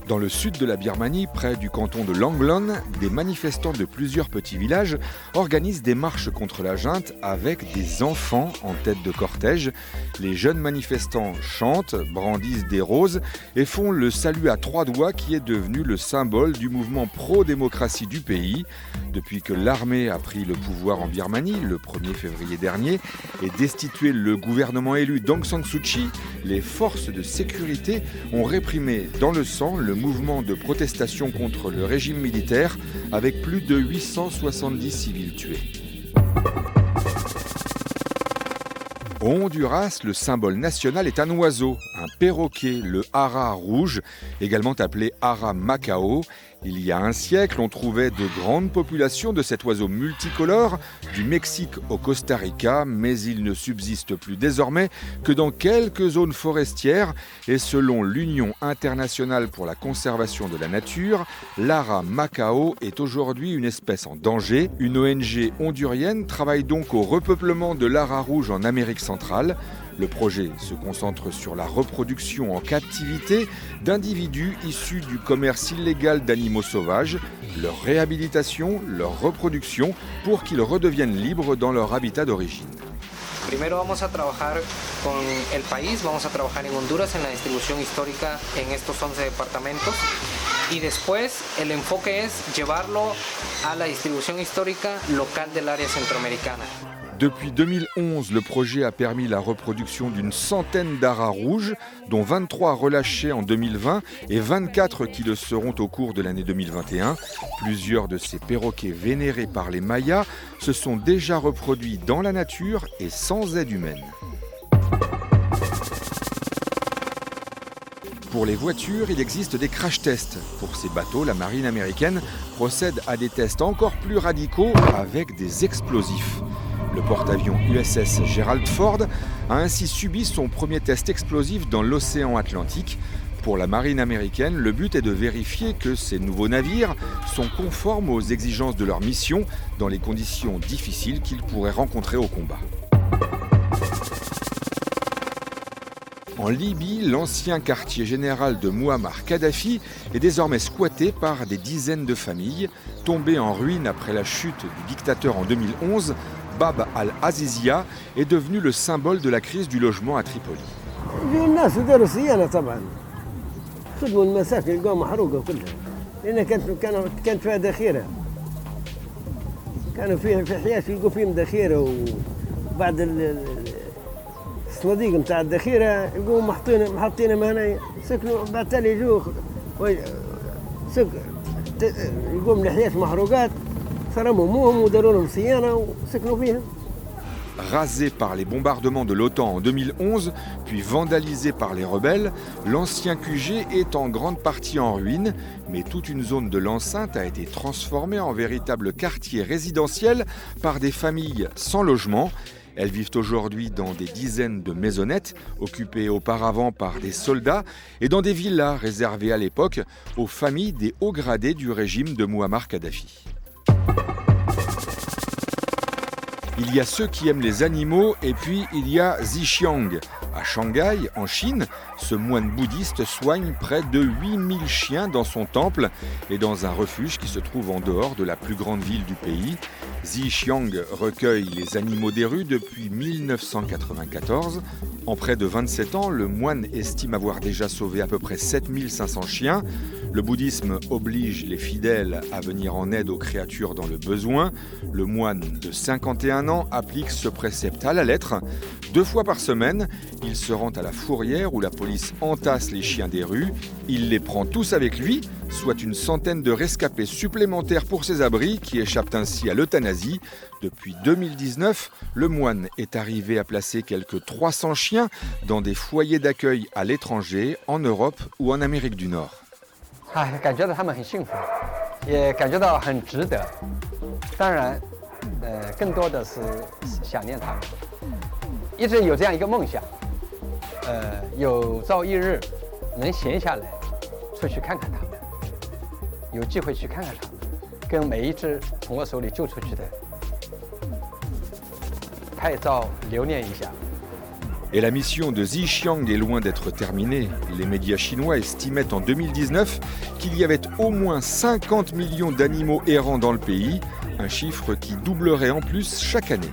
Dans le sud de la Birmanie, près du canton de Langlon, des manifestants de plusieurs petits villages organisent des marches contre la junte avec des enfants en tête de cortège. Les jeunes manifestants chantent, brandissent des roses et font le salut à trois doigts qui est devenu le symbole du mouvement pro-démocratie du pays. Depuis que l'armée a pris le pouvoir en Birmanie le 1er février dernier et destitué le gouvernement élu d'Aung San Suu Kyi, les forces de sécurité ont réprimé dans le sang le mouvement de protestation contre le régime militaire avec plus de 870 civils tués. Au Honduras, le symbole national est un oiseau, un perroquet, le ara rouge, également appelé ara macao. Il y a un siècle, on trouvait de grandes populations de cet oiseau multicolore, du Mexique au Costa Rica, mais il ne subsiste plus désormais que dans quelques zones forestières. Et selon l'Union internationale pour la conservation de la nature, l'ara macao est aujourd'hui une espèce en danger. Une ONG hondurienne travaille donc au repeuplement de l'ara rouge en Amérique centrale. Le projet se concentre sur la reproduction en captivité d'individus issus du commerce illégal d'animaux sauvages, leur réhabilitation, leur reproduction pour qu'ils redeviennent libres dans leur habitat d'origine. Primero vamos a trabajar con el país, vamos a trabajar en Honduras en la distribución histórica en estos 11 departamentos y después el enfoque es llevarlo a la distribución histórica local del área centroamericana. Depuis 2011, le projet a permis la reproduction d'une centaine d'aras rouges, dont 23 relâchés en 2020 et 24 qui le seront au cours de l'année 2021. Plusieurs de ces perroquets vénérés par les Mayas se sont déjà reproduits dans la nature et sans aide humaine. Pour les voitures, il existe des crash tests. Pour ces bateaux, la marine américaine procède à des tests encore plus radicaux avec des explosifs. Le porte-avions USS Gerald Ford a ainsi subi son premier test explosif dans l'océan Atlantique. Pour la marine américaine, le but est de vérifier que ces nouveaux navires sont conformes aux exigences de leur mission dans les conditions difficiles qu'ils pourraient rencontrer au combat. En Libye, l'ancien quartier général de Mouammar Kadhafi est désormais squatté par des dizaines de familles. Tombé en ruine après la chute du dictateur en 2011, Bab al-Azizia est devenu le symbole de la crise du logement à Tripoli. الصناديق نتاع الذخيره يقوموا محطينها هنا سكنوا بالتالي يجوا يقوم لحيات محروقات صرموا موهم وداروا لهم صيانه وسكنوا فيها. Rasé par les bombardements de l'OTAN en 2011, puis vandalisé par les rebelles, l'ancien QG est en grande partie en ruine, mais toute une zone de l'enceinte a été transformée en véritable quartier résidentiel par des familles sans logement. Elles vivent aujourd'hui dans des dizaines de maisonnettes, occupées auparavant par des soldats, et dans des villas réservées à l'époque aux familles des hauts gradés du régime de Mouammar Kadhafi. Il y a ceux qui aiment les animaux et puis il y a Zixiang. À Shanghai, en Chine, ce moine bouddhiste soigne près de 8000 chiens dans son temple et dans un refuge qui se trouve en dehors de la plus grande ville du pays. Zixiang recueille les animaux des rues depuis 1994. En près de 27 ans, le moine estime avoir déjà sauvé à peu près 7500 chiens. Le bouddhisme oblige les fidèles à venir en aide aux créatures dans le besoin. Le moine de 51 ans applique ce précepte à la lettre. 2 fois par semaine, il se rend à la fourrière où la police entasse les chiens des rues. Il les prend tous avec lui, soit une centaine de rescapés supplémentaires pour ses abris qui échappent ainsi à l'euthanasie. Depuis 2019, le moine est arrivé à placer quelques 300 chiens dans des foyers d'accueil à l'étranger, en Europe ou en Amérique du Nord. 感觉到他们很幸福，也感觉到很值得。当然，更多的是想念他们。一直有这样一个梦想，有朝一日能闲下来，出去看看他们，有机会去看看他们，跟每一只从我手里救出去的拍照留念一下。Et la mission de Xiqiang est loin d'être terminée. Les médias chinois estimaient en 2019 qu'il y avait au moins 50 millions d'animaux errants dans le pays, un chiffre qui doublerait en plus chaque année.